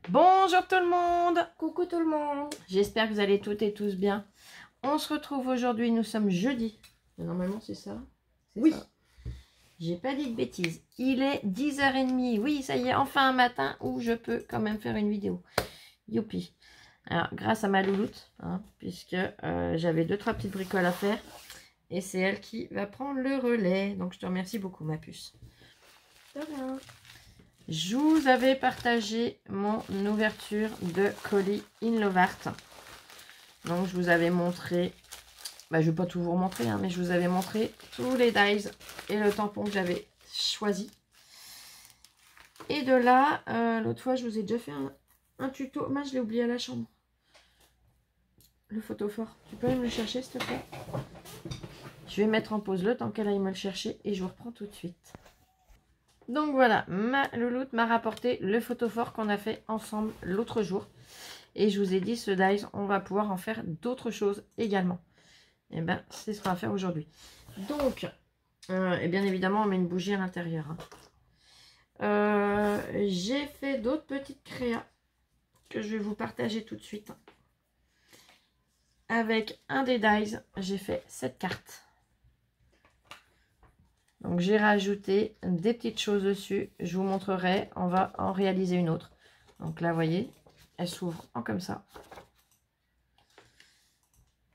Bonjour tout le monde. Coucou tout le monde. J'espère que vous allez toutes et tous bien. On se retrouve aujourd'hui, nous sommes jeudi. Normalement c'est ça. Oui. Ça. J'ai pas dit de bêtises. Il est 10h30. Oui, ça y est, enfin un matin où je peux quand même faire une vidéo. Youpi. Alors, grâce à ma louloute, hein, puisque j'avais 2-3 petites bricoles à faire. Et c'est elle qui va prendre le relais. Donc je te remercie beaucoup ma puce. De rien. Je vous avais partagé mon ouverture de colis In Lovart. Donc, je vous avais montré, je ne vais pas tout vous remontrer, hein, mais je vous avais montré tous les dies et le tampon que j'avais choisi. Et de là, l'autre fois, je vous ai déjà fait un tuto. Moi, je l'ai oublié à la chambre. Le photophore. Tu peux aller me le chercher, s'il te plaît? Je vais mettre en pause le temps qu'elle aille me le chercher et je vous reprends tout de suite. Donc voilà, ma louloute m'a rapporté le photophore qu'on a fait ensemble l'autre jour. Et je vous ai dit, ce dies, on va pouvoir en faire d'autres choses également. Et bien, c'est ce qu'on va faire aujourd'hui. Donc, et bien évidemment, on met une bougie à l'intérieur. Hein. J'ai fait d'autres petites créas que je vais vous partager tout de suite. Avec un des dies, j'ai fait cette carte. Donc j'ai rajouté des petites choses dessus. Je vous montrerai. On va en réaliser une autre. Donc là, vous voyez, elle s'ouvre en comme ça.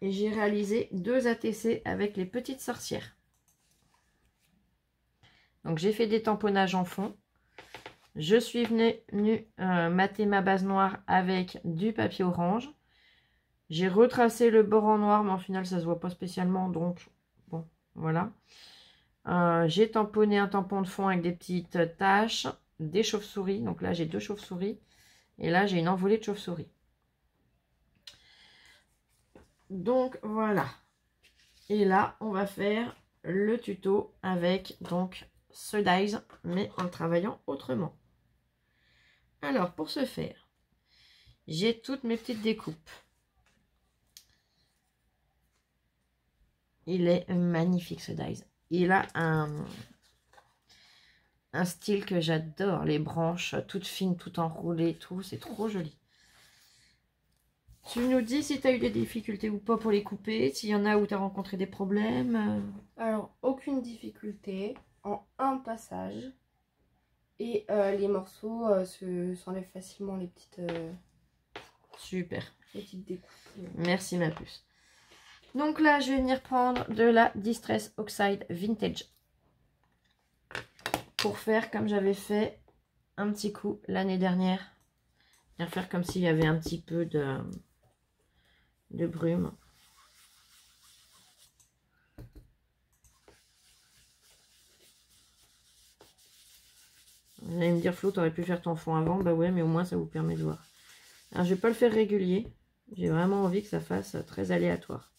Et j'ai réalisé 2 ATC avec les petites sorcières. Donc j'ai fait des tamponnages en fond. Je suis venue mater ma base noire avec du papier orange. J'ai retracé le bord en noir, mais en final ça se voit pas spécialement. Donc bon, voilà. J'ai tamponné un tampon de fond avec des petites taches, des chauves-souris. Donc là, j'ai 2 chauves-souris. Et là, j'ai une envolée de chauves-souris. Donc, voilà. Et là, on va faire le tuto avec donc ce dies, mais en travaillant autrement. Alors, pour ce faire, j'ai toutes mes petites découpes. Il est magnifique, ce dies. Il a un style que j'adore, les branches toutes fines, toutes enroulées, tout, c'est trop joli. Tu nous dis si tu as eu des difficultés ou pas pour les couper, s'il y en a où tu as rencontré des problèmes. Alors, aucune difficulté en un passage. Et les morceaux s'enlèvent facilement les petites, Super. les petites découpes. Merci ma puce. Donc là, je vais venir prendre de la Distress Oxide Vintage. Pour faire comme j'avais fait un petit coup l'année dernière. Bien faire comme s'il y avait un petit peu de brume. Vous allez me dire, Flo, tu aurais pu faire ton fond avant. Bah ouais, mais au moins ça vous permet de voir. Alors, je vais pas le faire régulier. J'ai vraiment envie que ça fasse très aléatoire.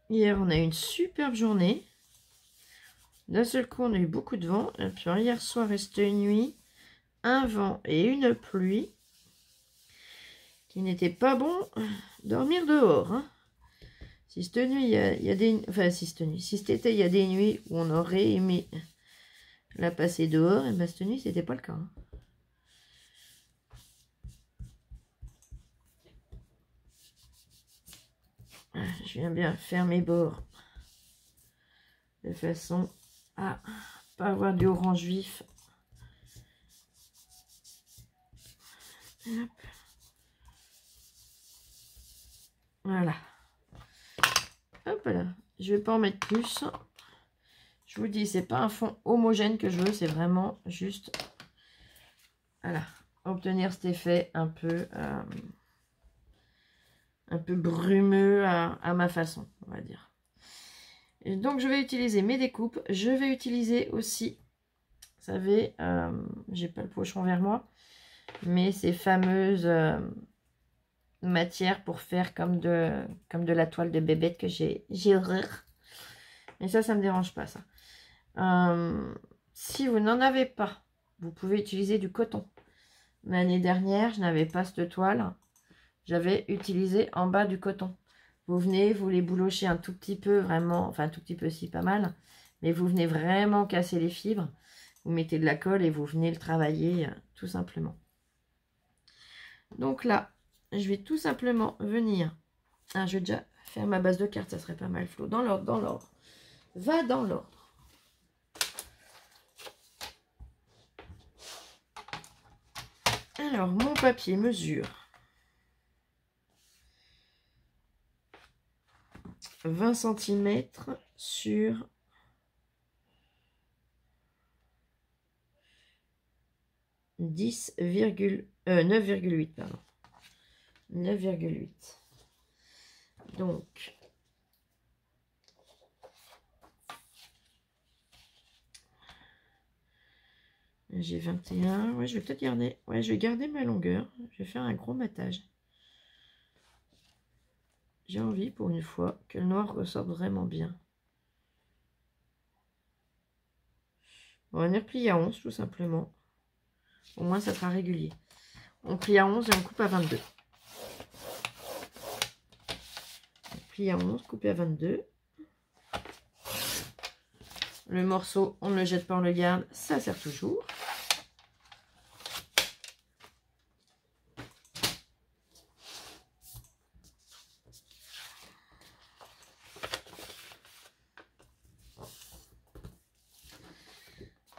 Hier, on a eu une superbe journée. D'un seul coup, on a eu beaucoup de vent. Et puis hier soir et cette nuit, un vent et une pluie qui n'était pas bon dormir dehors. Hein. Si cette nuit, il y a des... Enfin, si cet été, il y a des nuits où on aurait aimé la passer dehors, et bien cette nuit, c'était pas le cas. Hein. Je viens bien faire mes bords de façon à pas avoir du orange vif. Hop. Voilà. Hop là. Je vais pas en mettre plus. Je vous dis, c'est pas un fond homogène que je veux, c'est vraiment juste, voilà, obtenir cet effet un peu brumeux à ma façon, on va dire. Et donc, je vais utiliser mes découpes. Je vais utiliser aussi savez, j'ai pas le pochon vers moi, mais ces fameuses matières pour faire comme de la toile de bébête que j'ai horreur. Et ça me dérange pas, ça. Si vous n'en avez pas, vous pouvez utiliser du coton. L'année dernière, je n'avais pas cette toile. J'avais utilisé en bas du coton. Vous venez, vous les boulochez un tout petit peu, vraiment, enfin un tout petit peu, si pas mal. Mais vous venez vraiment casser les fibres. Vous mettez de la colle et vous venez le travailler tout simplement. Donc là, je vais tout simplement venir. Ah, je vais déjà faire ma base de cartes, ça serait pas mal, Flo. Dans l'ordre, dans l'ordre. Va dans l'ordre. Alors, mon papier mesure 20 cm sur 9,8, pardon. 9,8. Donc, j'ai 21. Ouais, je vais peut-être garder. Ouais, je vais garder ma longueur. Je vais faire un gros matage. J'ai envie, pour une fois, que le noir ressorte vraiment bien. On va venir plier à 11, tout simplement. Au moins, ça sera régulier. On plie à 11 et on coupe à 22. On plie à 11, coupe à 22. Le morceau, on ne le jette pas, on le garde. Ça sert toujours.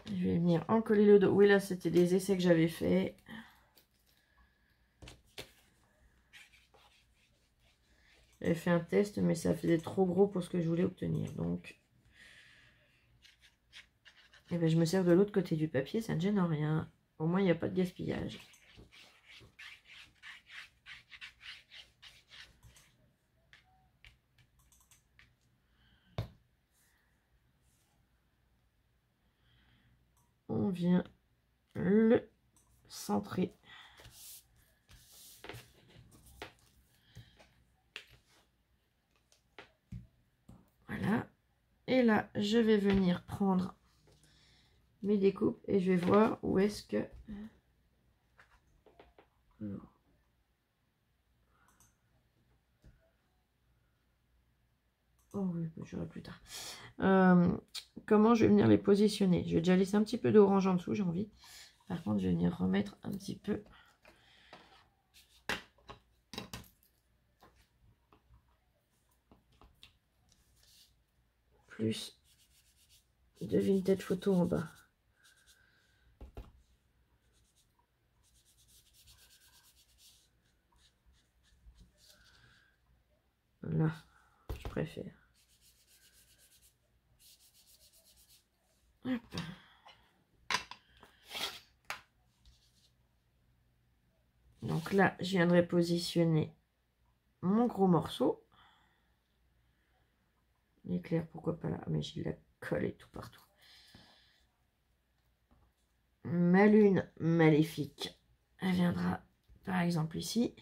Je vais venir en coller le dos. Oui, là, c'était des essais que j'avais fait. J'avais fait un test, mais ça faisait trop gros pour ce que je voulais obtenir. Donc, eh ben, je me sers de l'autre côté du papier, ça ne gêne rien. Au moins, il n'y a pas de gaspillage. On vient le centrer. Voilà. Et là, je vais venir prendre mes découpes et je vais voir où est-ce que... Oh oui, j'aurai plus tard. Comment je vais venir les positionner? Je vais déjà laisser un petit peu d'orange en dessous, j'ai envie. Par contre, je vais venir remettre un petit peu. Plus de vintage photo en bas. Là, je préfère. Hop. Donc là, je viendrai positionner mon gros morceau. L'éclair, pourquoi pas là? Mais j'ai de la colle et tout partout. Ma lune maléfique, elle viendra par exemple ici.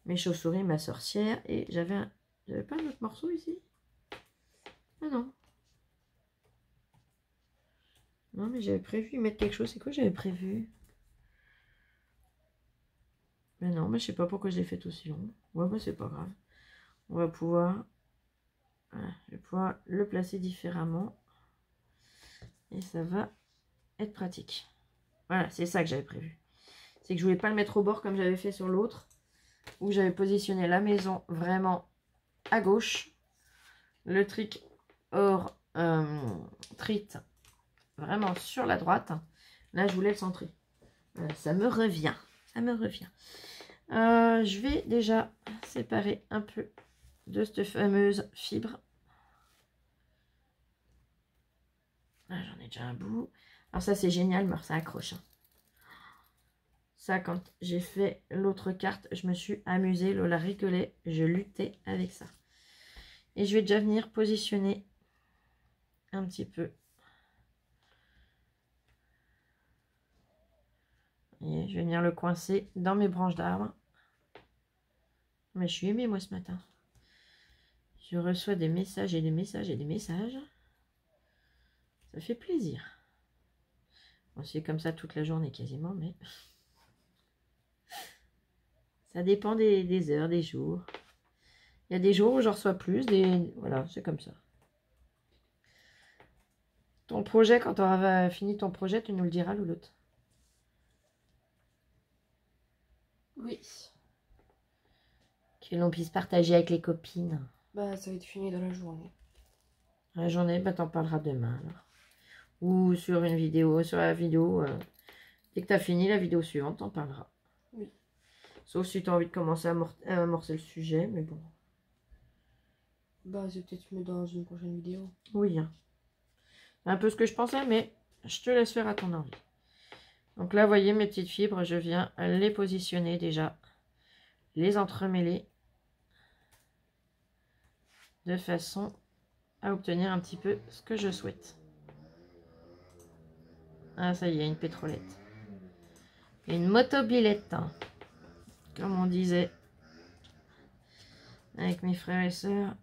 Mes chauves-souris, ma sorcière. Et j'avais pas un autre morceau ici? Ah non. Non, mais j'avais prévu mettre quelque chose. C'est quoi j'avais prévu? Mais non, mais je sais pas pourquoi je l'ai fait aussi long. Ouais, bah c'est pas grave. On va pouvoir... Voilà, je vais pouvoir le placer différemment. Et ça va être pratique. Voilà, c'est ça que j'avais prévu. C'est que je voulais pas le mettre au bord comme j'avais fait sur l'autre. Où j'avais positionné la maison vraiment à gauche. Le trick hors trit vraiment sur la droite. Là, je voulais le centrer. Ça me revient. Ça me revient. Je vais déjà séparer un peu de cette fameuse fibre. Ah, j'en ai déjà un bout. Alors ça, c'est génial, mais ça accroche. Hein. Ça, quand j'ai fait l'autre carte, je me suis amusée. Lola rigolait. Je luttais avec ça. Et je vais déjà venir positionner un petit peu Et je vais venir le coincer dans mes branches d'arbres. Mais je suis aimée, moi, ce matin. Je reçois des messages et des messages et des messages. Ça fait plaisir. Bon, c'est comme ça toute la journée quasiment, mais... Ça dépend des heures, des jours. Il y a des jours où j'en reçois plus, voilà, c'est comme ça. Ton projet, quand tu auras fini ton projet, tu nous le diras, Louloute. Oui. Que l'on puisse partager avec les copines. Bah, ça va être fini dans la journée. La journée, bah, t'en parleras demain, alors. Ou sur une vidéo, sur la vidéo. Dès que tu as fini la vidéo suivante, t'en parleras. Oui. Sauf si tu as envie de commencer à amorcer le sujet, mais bon. Bah, c'est peut-être mieux dans une prochaine vidéo. Oui, hein. C'est un peu ce que je pensais, mais je te laisse faire à ton envie. Donc là, vous voyez mes petites fibres, je viens les positionner déjà, les entremêler de façon à obtenir un petit peu ce que je souhaite. Ah, ça y est, une pétrolette. Une motobilette, hein, comme on disait avec mes frères et sœurs.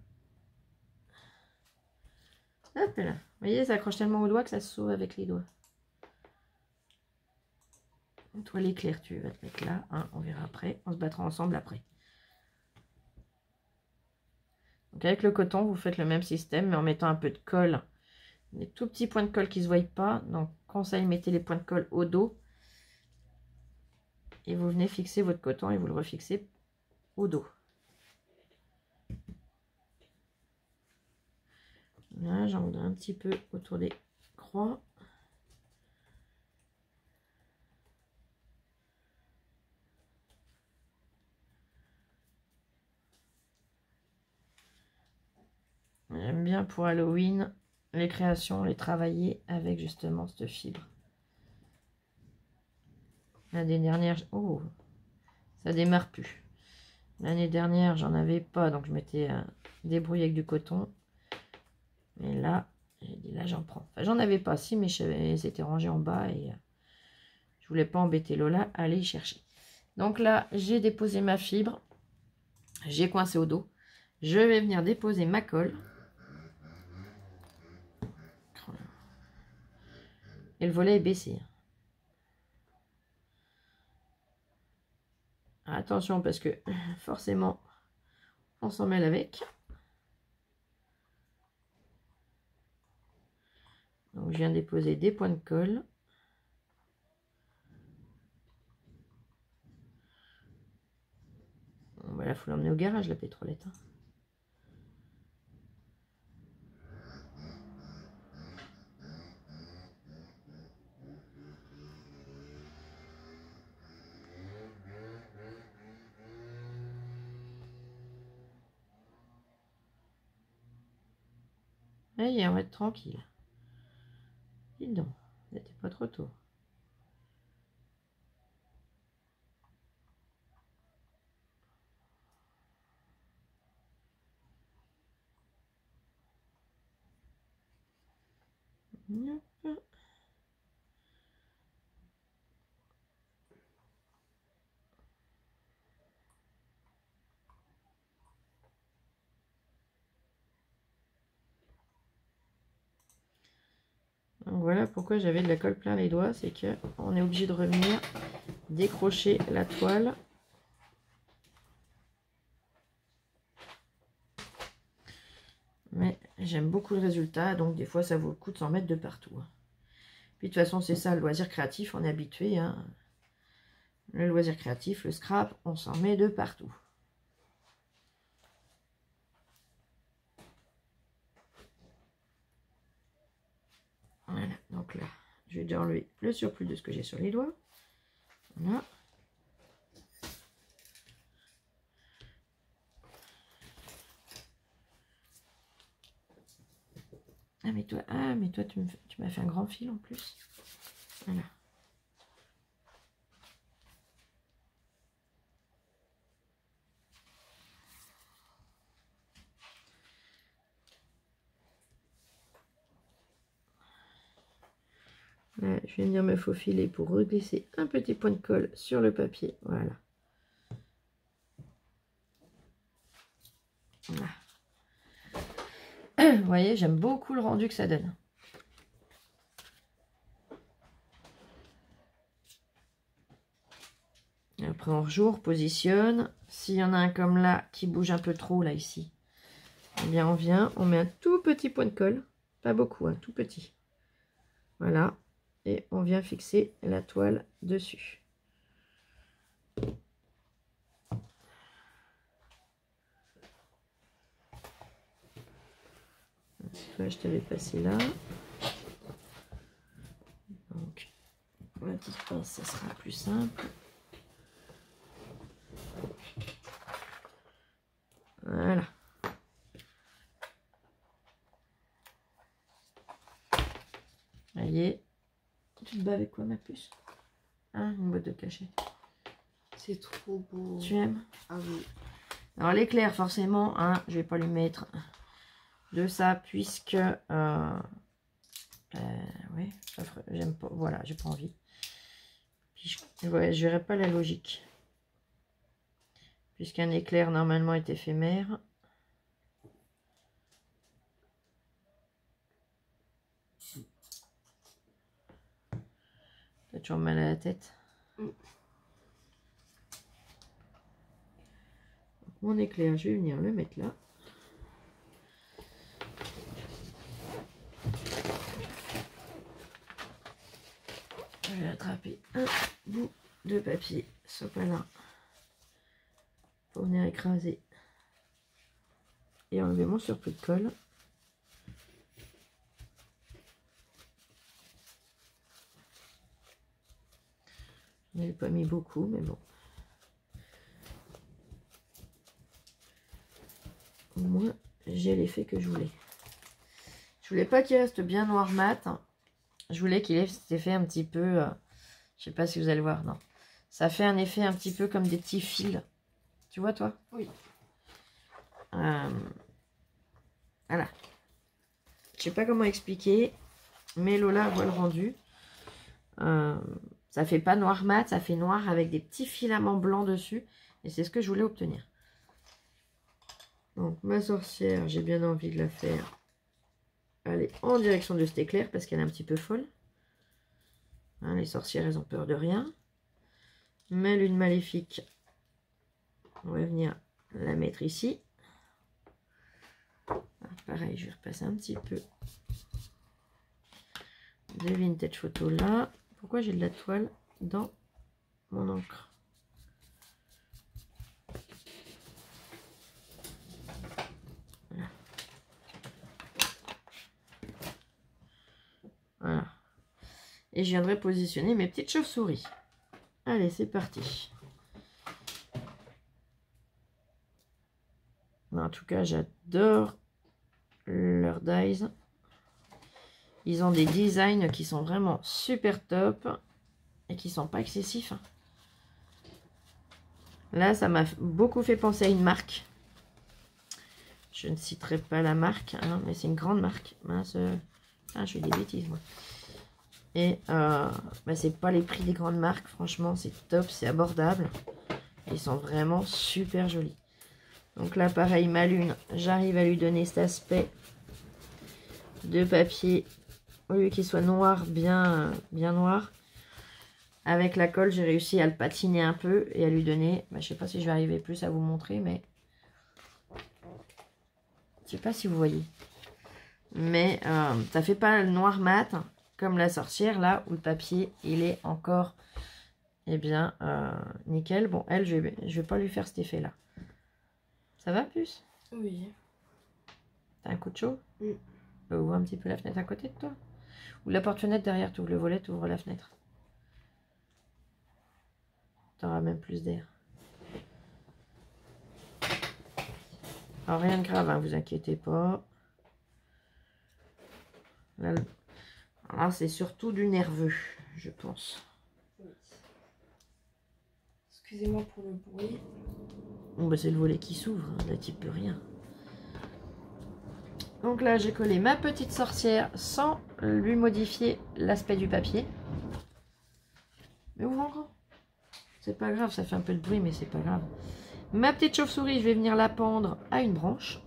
Hop là. Vous voyez, ça accroche tellement au doigt que ça se sauve avec les doigts. Toi, l'éclair, tu vas te mettre là. Hein, on verra après. On se battra ensemble après. Donc avec le coton, vous faites le même système, mais en mettant un peu de colle. Des tout petits points de colle qui ne se voient pas. Donc, conseil, mettez les points de colle au dos. Et vous venez fixer votre coton et vous le refixez au dos. Là, j'en voudrais un petit peu autour des croix. J'aime bien pour Halloween, les créations, les travailler avec justement cette fibre. L'année dernière, oh, ça démarre plus. L'année dernière, j'en avais pas, donc je m'étais débrouillée avec du coton. Mais là, j'ai dit là, j'en prends. Enfin, j'en avais pas, si, mais c'était rangé en bas et je voulais pas embêter Lola à aller y chercher. Donc là, j'ai déposé ma fibre, j'ai coincé au dos. Je vais venir déposer ma colle. Et le volet est baissé. Attention parce que forcément, on s'en mêle avec. Donc je viens déposer des points de colle. Bon, voilà, il faut l'emmener au garage la pétrolette. Hein. Allez, on va être tranquille. Dis donc, n'était pas trop tôt. Hop. Donc voilà pourquoi j'avais de la colle plein les doigts, c'est que on est obligé de revenir décrocher la toile. Mais j'aime beaucoup le résultat, donc des fois ça vaut le coup de s'en mettre de partout. Puis de toute façon c'est ça le loisir créatif, on est habitué. Hein. Le loisir créatif, le scrap, on s'en met de partout. Voilà, donc là, je vais déjà enlever le surplus de ce que j'ai sur les doigts. Voilà. Ah, mais toi tu m'as fait un grand fil en plus. Voilà. Là, je vais venir me faufiler pour reglisser un petit point de colle sur le papier. Voilà. Voilà. Vous voyez, j'aime beaucoup le rendu que ça donne. Après, on rejoue, on repositionne. S'il y en a un comme là qui bouge un peu trop, là, ici, eh bien, on vient, on met un tout petit point de colle. Pas beaucoup, hein, tout petit. Voilà. Et on vient fixer la toile dessus. Toi, je t'avais passé là. Donc, pour la petite pince, ça sera plus simple. Voilà. Vous voyez. Tu te bats avec quoi, ma puce? Hein, une boîte de cachet. C'est trop beau. Tu aimes? Ah oui. Alors l'éclair, forcément, hein, je vais pas lui mettre de ça puisque ouais, j'aime pas. Voilà, j'ai pas envie. Puis ouais, je verrai pas la logique. Puisqu'un éclair normalement est éphémère. T'as toujours mal à la tête. Mon éclair, je vais venir le mettre là. Je vais attraper un bout de papier sopalin pour venir écraser et enlever mon surplus de colle. Je n'ai pas mis beaucoup, mais bon. Au moins, j'ai l'effet que je voulais. Je voulais pas qu'il reste bien noir mat. Je voulais qu'il ait cet effet un petit peu... je sais pas si vous allez voir, non. Ça fait un effet un petit peu comme des petits fils. Tu vois, toi? Oui. Voilà. Je sais pas comment expliquer, mais Lola voit le rendu. Ça fait pas noir mat, ça fait noir avec des petits filaments blancs dessus. Et c'est ce que je voulais obtenir. Donc ma sorcière, j'ai bien envie de la faire aller en direction de cet éclair parce qu'elle est un petit peu folle. Hein, les sorcières, elles ont peur de rien. Ma lune maléfique, on va venir la mettre ici. Alors, pareil, je vais repasser un petit peu de vintage photo là. Pourquoi j'ai de la toile dans mon encre? Voilà. Voilà. Et je viendrai positionner mes petites chauves-souris. Allez, c'est parti. En tout cas, j'adore leurs dies. Ils ont des designs qui sont vraiment super top et qui sont pas excessifs. Là, ça m'a beaucoup fait penser à une marque. Je ne citerai pas la marque, hein, mais c'est une grande marque. Mince, je fais des bêtises, moi. Et c'est pas les prix des grandes marques. Franchement, c'est top, c'est abordable. Ils sont vraiment super jolis. Donc là, pareil, ma lune, j'arrive à lui donner cet aspect de papier. Au lieu qu'il soit noir, bien noir. Avec la colle, j'ai réussi à le patiner un peu et à lui donner... je sais pas si je vais arriver plus à vous montrer, mais... Je sais pas si vous voyez. Mais ça fait pas le noir mat, comme la sorcière, là, où le papier, il est encore... Eh bien, nickel. Bon, elle, je vais pas lui faire cet effet-là. Ça va, plus? Oui. T'as un coup de chaud? Ouvre un petit peu la fenêtre à côté de toi. Ou la porte-fenêtre derrière, tu ouvres le volet, tu ouvres la fenêtre. Tu auras même plus d'air. Alors, rien de grave, hein, vous inquiétez pas. Là, c'est surtout du nerveux, je pense. Oui. Excusez-moi pour le bruit. Bon, c'est le volet qui s'ouvre, hein, là, tu peux rien. Donc là, j'ai collé ma petite sorcière sans lui modifier l'aspect du papier. Mais ouvre encore. C'est pas grave, ça fait un peu de bruit, mais c'est pas grave. Ma petite chauve-souris, je vais venir la pendre à une branche.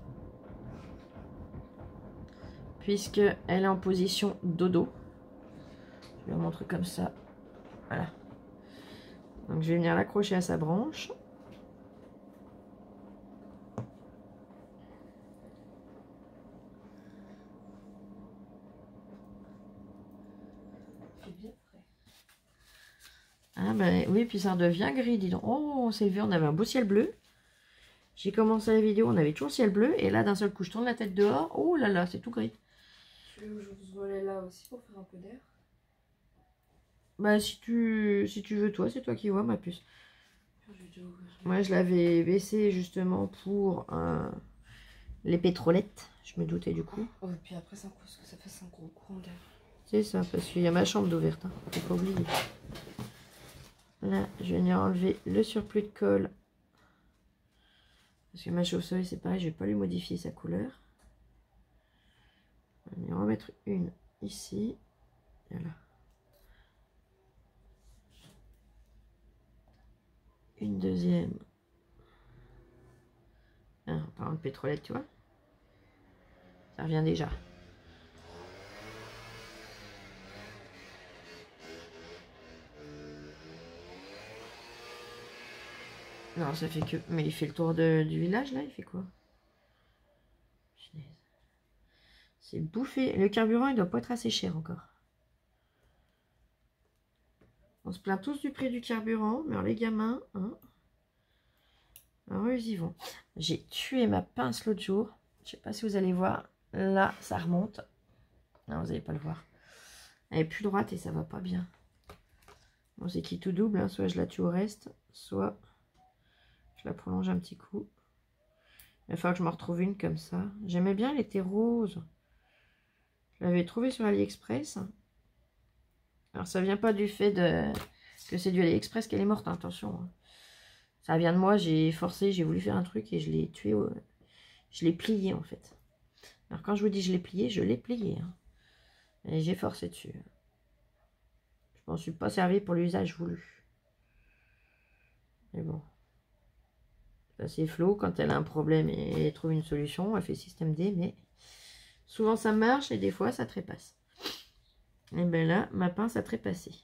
Puisqu'elle est en position dodo. Je vais vous montrer comme ça. Voilà. Donc je vais venir l'accrocher à sa branche. Ah ben oui, puis ça redevient gris, dis donc. Oh, on s'est levé, on avait un beau ciel bleu. J'ai commencé la vidéo, on avait toujours ciel bleu. Et là, d'un seul coup, je tourne la tête dehors. Oh là là, c'est tout gris. Tu veux que je vous volais là aussi pour faire un peu d'air? Bah si tu veux toi, c'est toi qui vois ma puce. Moi, je l'avais baissé justement pour les pétrolettes. Je me doutais du coup. Oh, et puis après, ça cause que ça fasse un gros courant d'air. C'est ça, parce qu'il y a ma chambre d'ouverte. Hein. Faut pas oublier. Là, je vais venir enlever le surplus de colle. Parce que ma chauve-souris, c'est pareil, je vais pas lui modifier sa couleur. On va venir en remettre une ici. Voilà. Une deuxième. Ah, en parlant de pétrolette, tu vois. Ça revient déjà. Non, ça fait que... Mais il fait le tour du village, là, il fait quoi? C'est bouffé. Le carburant, il doit pas être assez cher encore. On se plaint tous du prix du carburant, mais alors les gamins, hein, alors eux, ils y vont. J'ai tué ma pince l'autre jour. Je sais pas si vous allez voir. Là, ça remonte. Non, vous n'allez pas le voir. Elle est plus droite et ça va pas bien. Bon, c'est qui tout double, hein. Soit je la tue au reste, soit je la prolonge un petit coup. Il va falloir que je me retrouve une comme ça. J'aimais bien, elle était rose. Je l'avais trouvée sur AliExpress. Alors, ça vient pas du fait que c'est du AliExpress qu'elle est morte, hein, attention. Hein. Ça vient de moi, j'ai forcé, j'ai voulu faire un truc et je l'ai tué. Je l'ai plié, en fait. Alors, quand je vous dis je l'ai plié. Hein. Et j'ai forcé dessus. Je m'en suis pas servi pour l'usage voulu. Mais bon. C'est Flo, quand elle a un problème et elle trouve une solution, elle fait système D, mais souvent ça marche et des fois ça trépasse. Et bien là, ma pince a trépassé.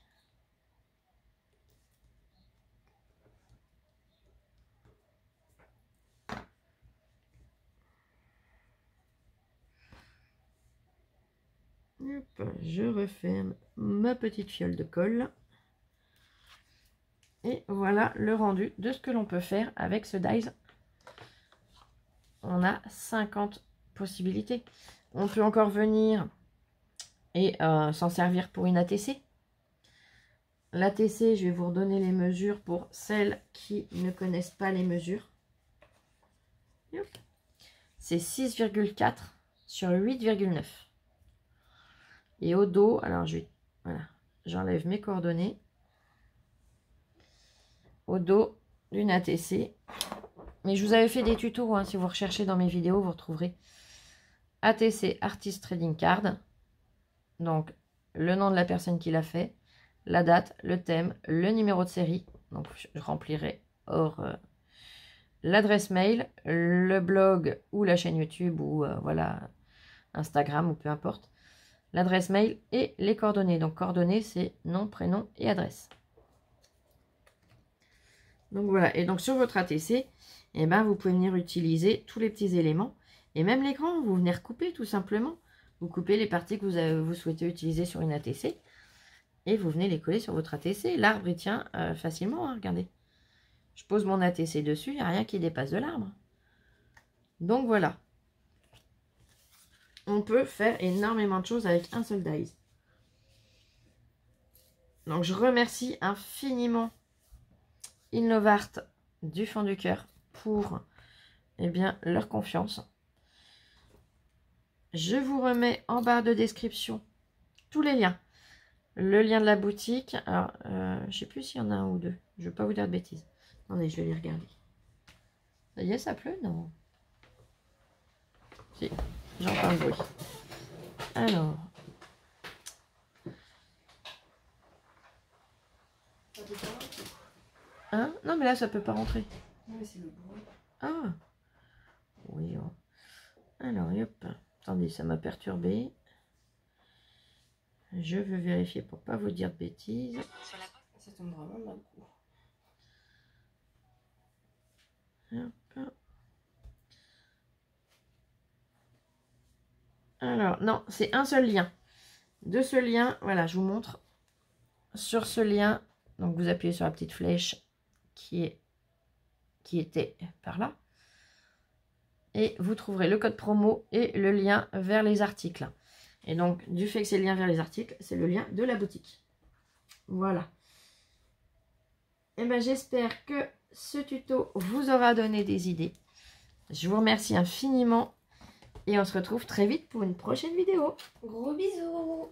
Hop, je referme ma petite fiole de colle. Et voilà le rendu de ce que l'on peut faire avec ce dies. On a 50 possibilités. On peut encore venir et s'en servir pour une ATC. L'ATC, je vais vous redonner les mesures pour celles qui ne connaissent pas les mesures. C'est 6,4 sur 8,9. Et au dos, alors voilà, j'enlève mes coordonnées. Au dos d'une ATC. Mais je vous avais fait des tutos, hein, si vous recherchez dans mes vidéos, vous retrouverez ATC Artist Trading Card. Donc, le nom de la personne qui l'a fait, la date, le thème, le numéro de série. Donc, je remplirai hors l'adresse mail, le blog ou la chaîne YouTube ou voilà, Instagram ou peu importe. L'adresse mail et les coordonnées. Donc, coordonnées, c'est nom, prénom et adresse. Donc, voilà. Et donc, sur votre ATC, eh ben, vous pouvez venir utiliser tous les petits éléments. Et même les grands, vous venez recouper tout simplement. Vous coupez les parties que vous souhaitez utiliser sur une ATC. Et vous venez les coller sur votre ATC. L'arbre, il tient facilement, hein, regardez. Je pose mon ATC dessus, il n'y a rien qui dépasse de l'arbre. Donc, voilà. On peut faire énormément de choses avec un seul dies. Donc, je remercie infiniment Inlovart du fond du cœur pour bien, leur confiance. Je vous remets en barre de description tous les liens. Le lien de la boutique. Alors, je ne sais plus s'il y en a un ou deux. Je ne veux pas vous dire de bêtises. Attendez, je vais les regarder. Ça y est, ça pleut? Non. Si, j'entends le bruit. Alors, Ça peut pas rentrer. Hein? Non, mais là, ça peut pas rentrer. Non, mais c'est le bruit. Ah. Oui. Oh. Alors, hop. Attendez, ça m'a perturbé. Je veux vérifier pour pas vous dire de bêtises. Ça tombe vraiment d'un coup. Hop. Alors, non, c'est un seul lien. De ce lien, voilà, je vous montre. Sur ce lien, donc vous appuyez sur la petite flèche qui était par là. Et vous trouverez le code promo et le lien vers les articles. Et donc, du fait que c'est le lien vers les articles, c'est le lien de la boutique. Voilà. Et bien, j'espère que ce tuto vous aura donné des idées. Je vous remercie infiniment. Et on se retrouve très vite pour une prochaine vidéo. Gros bisous.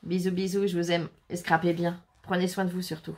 Bisous, bisous, je vous aime. Et scrapez bien. Prenez soin de vous surtout.